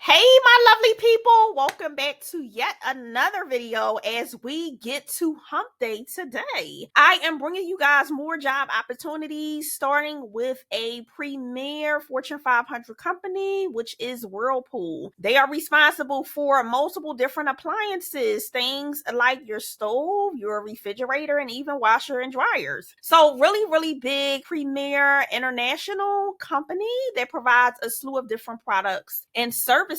Hey, my lovely people, welcome back to yet another video as we get to hump day today. I am bringing you guys more job opportunities, starting with a premier Fortune 500 company, which is Whirlpool. They are responsible for multiple different appliances, things like your stove, your refrigerator, and even washer and dryers. So really big premier international company that provides a slew of different products and services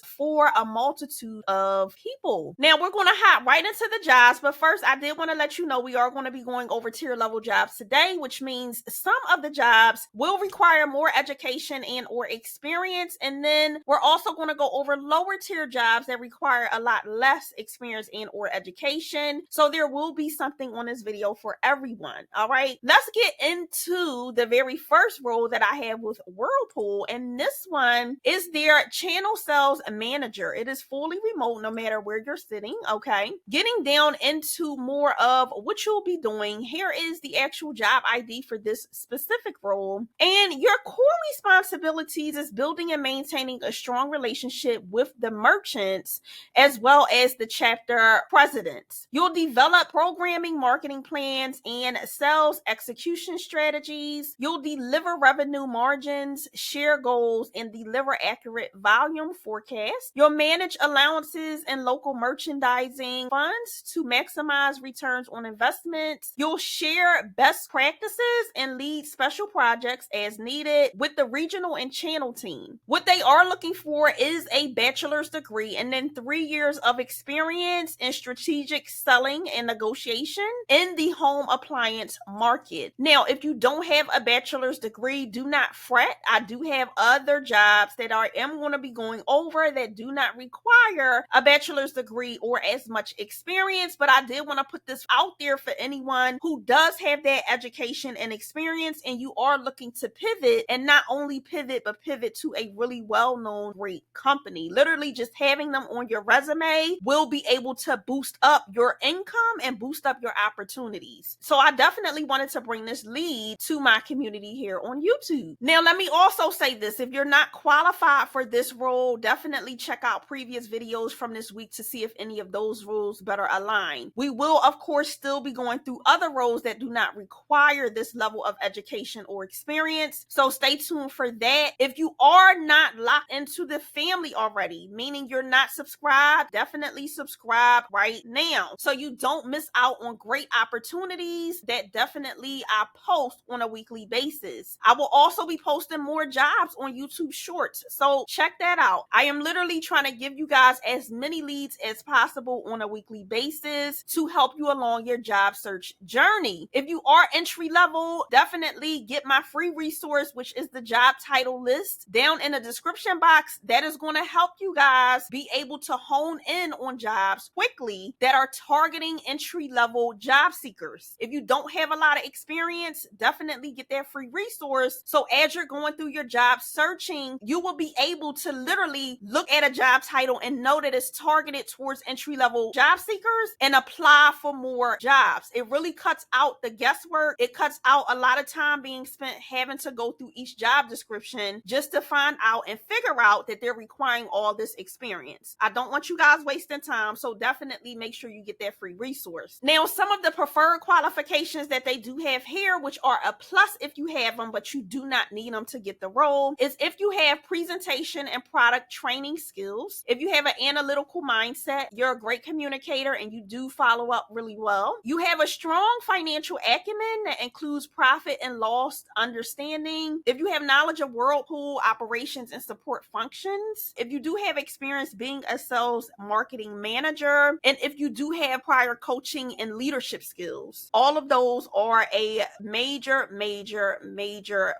for a multitude of people. Now we're going to hop right into the jobs, but first I did want to let you know we are going to be going over tier level jobs today, which means some of the jobs will require more education and or experience, and then we're also going to go over lower tier jobs that require a lot less experience and or education. So there will be something on this video for everyone. All right, let's get into the very first role that I have with Whirlpool, and this one is their channel sales manager. It is fully remote no matter where you're sitting. Okay, getting down into more of what you'll be doing, here is the actual job ID for this specific role, and your core responsibilities is building and maintaining a strong relationship with the merchants as well as the chapter presidents. You'll develop programming, marketing plans, and sales execution strategies. You'll deliver revenue margins, share goals, and deliver accurate volume forecasts. You'll manage allowances and local merchandising funds to maximize returns on investments. You'll share best practices and lead special projects as needed with the regional and channel team. What they are looking for is a bachelor's degree and then 3 years of experience in strategic selling and negotiation in the home appliance market. Now, if you don't have a bachelor's degree, do not fret. I do have other jobs that I am going to be going over that do not require a bachelor's degree or as much experience, but I did want to put this out there for anyone who does have that education and experience and you are looking to pivot, and not only pivot, but pivot to a really well-known great company. Literally just having them on your resume will be able to boost up your income and boost up your opportunities. So I definitely wanted to bring this lead to my community here on YouTube. Now, let me also say this. If you're not qualified for this role, definitely check out previous videos from this week to see if any of those roles better align. We will, of course, still be going through other roles that do not require this level of education or experience. So stay tuned for that. If you are not locked into the family already, meaning you're not subscribed, definitely subscribe right now so you don't miss out on great opportunities that definitely I post on a weekly basis. I will also be posting more jobs on YouTube Shorts, so check that out. I am literally trying to give you guys as many leads as possible on a weekly basis to help you along your job search journey. If you are entry level, definitely get my free resource, which is the job title list down in the description box. That is going to help you guys be able to hone in on jobs quickly that are targeting entry level job seekers. If you don't have a lot of experience, definitely get that free resource. So as you're going through your job searching, you will be able to literally look at a job title and know that it's targeted towards entry level job seekers and apply for more jobs. It really cuts out the guesswork. It cuts out a lot of time being spent having to go through each job description just to find out and figure out that they're requiring all this experience. I don't want you guys wasting time, so definitely make sure you get that free resource. Now, some of the preferred qualifications that they do have here, which are a plus if you have them, but you do not need them to get the role, is if you have presentation and product training skills, if you have an analytical mindset, you're a great communicator and you do follow up really well, you have a strong financial acumen that includes profit and loss understanding, if you have knowledge of Whirlpool operations and support functions, if you do have experience being a sales marketing manager, and if you do have prior coaching and leadership skills. All of those are a major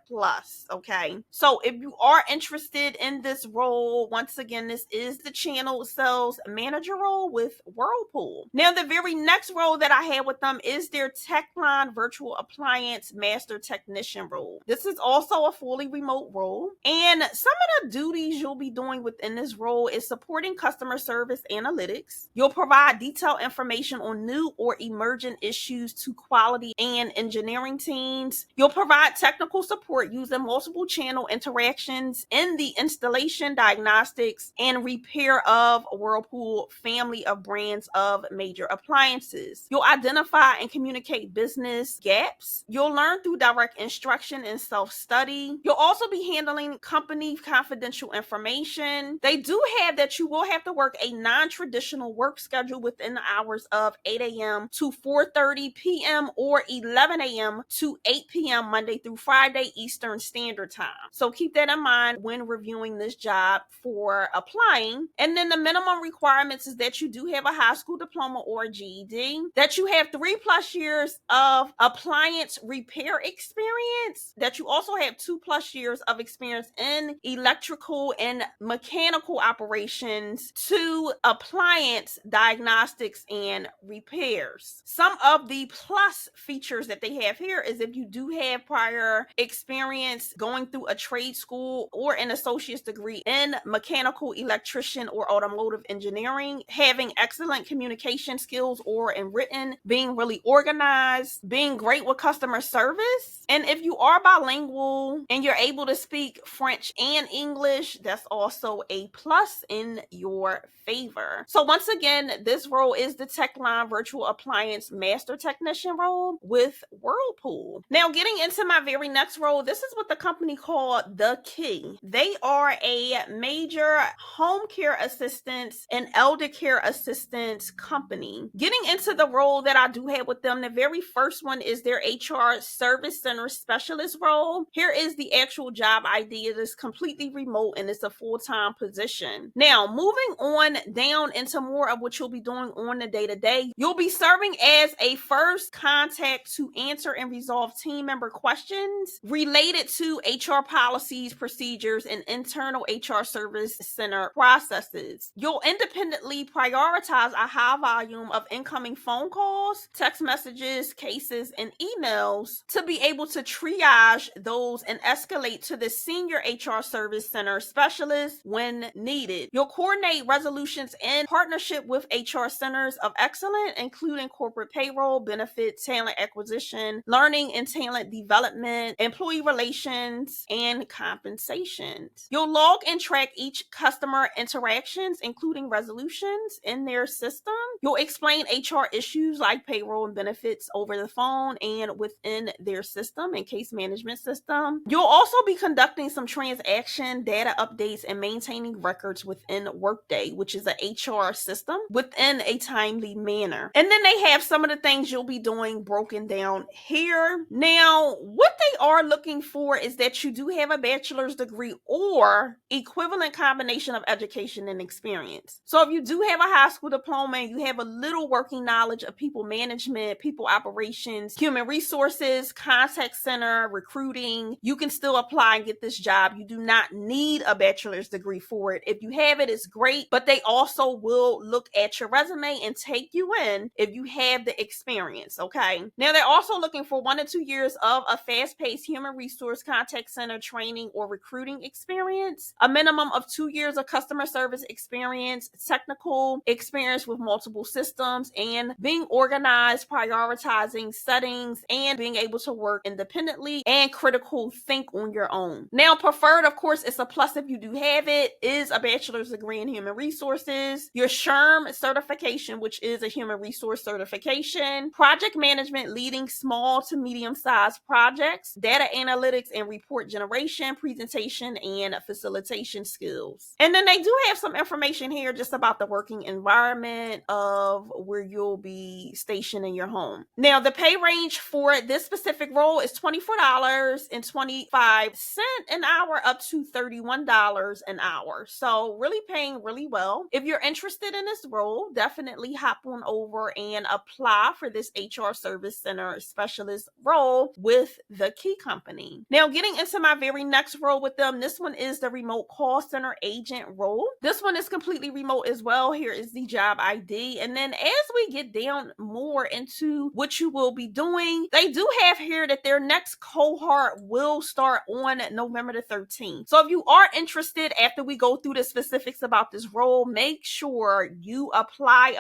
plus. Okay, so if you are interested in this role, once again, this is the channel sales manager role with Whirlpool. Now, the very next role that I had with them is their Techline virtual appliance master technician role. This is also a fully remote role, and some of the duties you'll be doing within this role is supporting customer service analytics. You'll provide detailed information on new or emergent issues to quality and engineering teams. You'll provide technical support using multiple channel interactions in the installation, diagnostics, and repair of Whirlpool family of brands of major appliances. You'll identify and communicate business gaps. You'll learn through direct instruction and self-study. You'll also be handling company confidential information. They do have that you will have to work a non-traditional work schedule within the hours of 8 a.m. to 4:30 p.m. or 11 a.m. to 8 p.m. Monday through Friday Eastern Standard Time. So keep that in mind when reviewing this job for applying. And then the minimum requirements is that you do have a high school diploma or a GED, that you have 3+ years of appliance repair experience, that you also have 2+ years of experience in electrical and mechanical operations to appliance diagnostics and repairs. Some of the plus features that they have here is if you do have prior experience going through a trade school or an associate's degree in mechanical, electrician, or automotive engineering, having excellent communication skills or in written, being really organized, being great with customer service. And if you are bilingual and you're able to speak French and English, that's also a plus in your favor. So once again, this role is the TechLine Virtual Appliance Master Technician role with Whirlpool. Now, getting into my very next role, this is what the company called The Key. They are a major home care assistance and elder care assistance company. Getting into the role that I do have with them, the very first one is their HR Service Center Specialist role. Here is the actual job ID. It is completely remote and it's a full-time position. Now, moving on down into more of what you'll be doing on the day-to-day, you'll be serving as a first contact to answer and resolve team member questions related to HR policies, procedures, and internal HR Service Center processes. You'll independently prioritize a high volume of incoming phone calls, text messages, cases, and emails to be able to triage those and escalate to the senior HR Service Center specialist when needed. You'll coordinate resolutions in partnership with HR Centers of Excellence, including corporate payroll, benefits, talent acquisition, learning and talent development, employee relations, and compensations. You'll log and track each customer interactions, including resolutions in their system. You'll explain HR issues like payroll and benefits over the phone and within their system and case management system. You'll also be conducting some transaction data updates and maintaining records within Workday, which is an HR system, within a timely manner. And then they have some of the things you'll be doing broken down here. Now, what they are looking for is that you do have a bachelor's degree or equivalent combination of education and experience. So if you do have a high school diploma and you have a little working knowledge of people management, people operations, human resources, contact center, recruiting, you can still apply and get this job. You do not need a bachelor's degree for it. If you have it, it's great, but they also will look at your resume and take you in if you have the experience, okay? Now, they're also looking for 1 to 2 years of a fast-paced human resource contact center training or recruiting experience, a minimum of 2 years of customer service experience, technical experience with multiple systems, and being organized, prioritizing settings, and being able to work independently and critical think on your own. Now, preferred, of course, it's a plus if you do have it, is a bachelor's degree in human resources, your SHRM certification, which is a human resource certification, project management, leading small to medium-sized projects, data analytics and report generation, presentation, and facilitation skills. And then they do have some information here just about the working environment of where you'll be stationed in your home. Now, the pay range for this specific role is $24.25 an hour up to $31 an hour. So really paying really well. If you're interested in this role, definitely hop on over and apply for this HR Service Center Specialist role with the Key Company. Now, getting into my very next role with them, this one is the Remote Call Center Agent role. This one is completely remote as well. Here is the job ID. And then as we get down more into what you will be doing, they do have here that their next cohort will start on November the 13th. So if you are interested, after we go through the specifics about this role, make sure you apply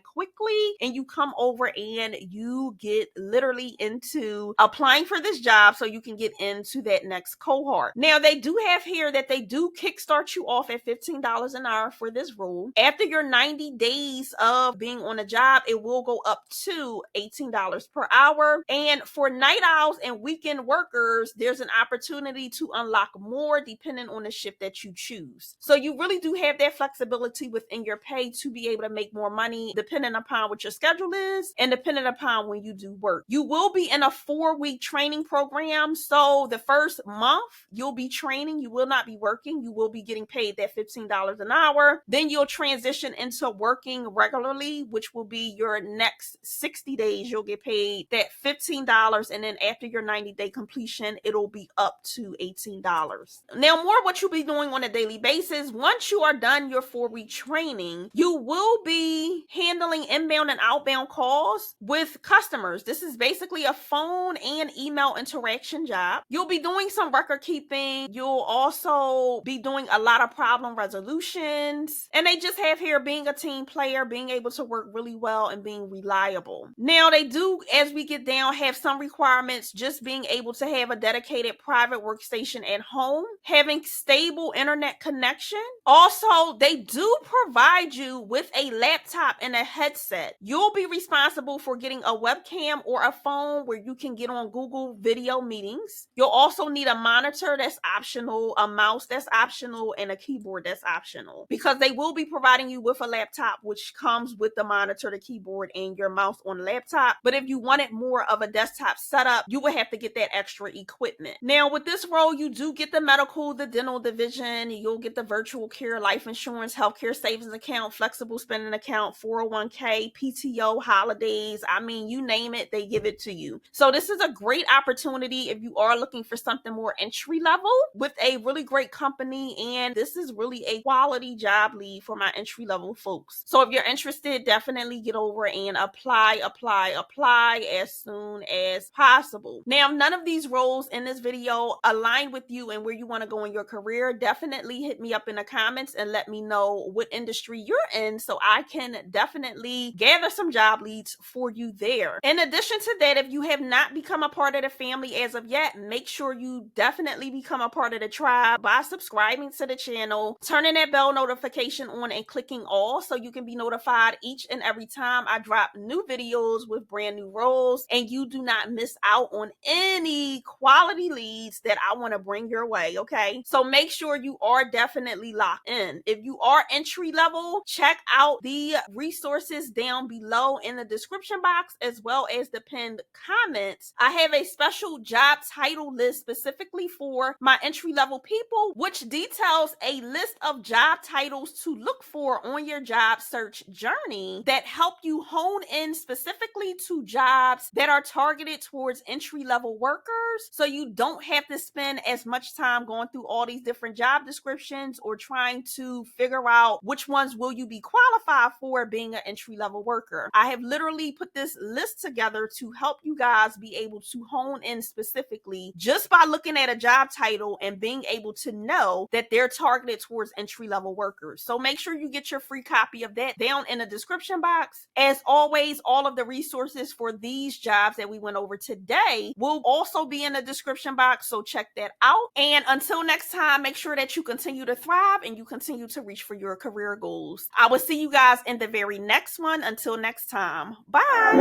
quickly and you come over and you get literally into applying for this job so you can get into that next cohort. Now, they do have here that they they do kickstart you off at $15 an hour for this role. After your 90 days of being on a job, it will go up to $18 per hour. And for night owls and weekend workers, there's an opportunity to unlock more depending on the shift that you choose. So you really do have that flexibility within your pay to be able to make more money depending upon what your schedule is and depending upon when you do work. You will be in a 4-week training program. So the first month you'll be training, you will not be working, you will be getting paid that $15 an hour. Then you'll transition into working regularly, which will be your next 60 days. You'll get paid that $15, and then after your 90-day completion, it'll be up to $18. Now, more what you'll be doing on a daily basis. Once you are done your 4-week training, you will be handling inbound and outbound calls with customers. This is basically a phone and email interaction job. You'll be doing some record keeping. You'll also be doing a lot of problem resolutions. And they just have here being a team player, being able to work really well, and being reliable. Now, they do, as we get down, have some requirements, just being able to have a dedicated private workstation at home, having stable internet connection. Also, they do provide you with a laptop and a headset. You'll be responsible for getting a webcam or a phone where you can get on Google video meetings. You'll also need a monitor that's optional, a mouse that's optional, and a keyboard that's optional, because they will be providing you with a laptop which comes with the monitor, the keyboard, and your mouse on the laptop. But if you wanted more of a desktop setup, you would have to get that extra equipment. Now, with this role, you do get the medical, the dental division, you'll get the virtual care, life insurance, healthcare savings account, flexible spending account, 401k, PTO, holidays. I mean, you name it, they give it to you. So this is a great opportunity if you are looking for something more entry level with a really great company, and this is really a quality job lead for my entry level folks. So if you're interested, definitely get over and apply as soon as possible. Now, none of these roles in this video align with you and where you want to go in your career. Definitely hit me up in the comments and let me know what industry you're in so I can definitely gather some job leads for you there. In addition to that, if you have not become a part of the family as of yet, make sure you definitely become a part of the tribe by subscribing to the channel, turning that bell notification on, and clicking all so you can be notified each and every time I drop new videos with brand new roles, and you do not miss out on any quality leads that I want to bring your way, okay? So make sure you are definitely locked in. If you are entry level, check out the resources down below in the description box as well as the pinned comments. I have a special job title list specifically for my entry level people, which details a list of job titles to look for on your job search journey that help you hone in specifically to jobs that are targeted towards entry level workers, so you don't have to spend as much time going through all these different job descriptions or trying to figure out which ones will you be qualified for being an entry level worker. I have literally put this list together to help you guys be able to hone in specifically just by looking at a job title and being able to know that they're targeted towards entry level workers. So make sure you get your free copy of that down in the description box. As always, all of the resources for these jobs that we went over today will also be in the description box, so check that out. And until next time, make sure that you continue to thrive and you continue to reach for your career goals. I will see you guys in the very next one. Until next time, bye.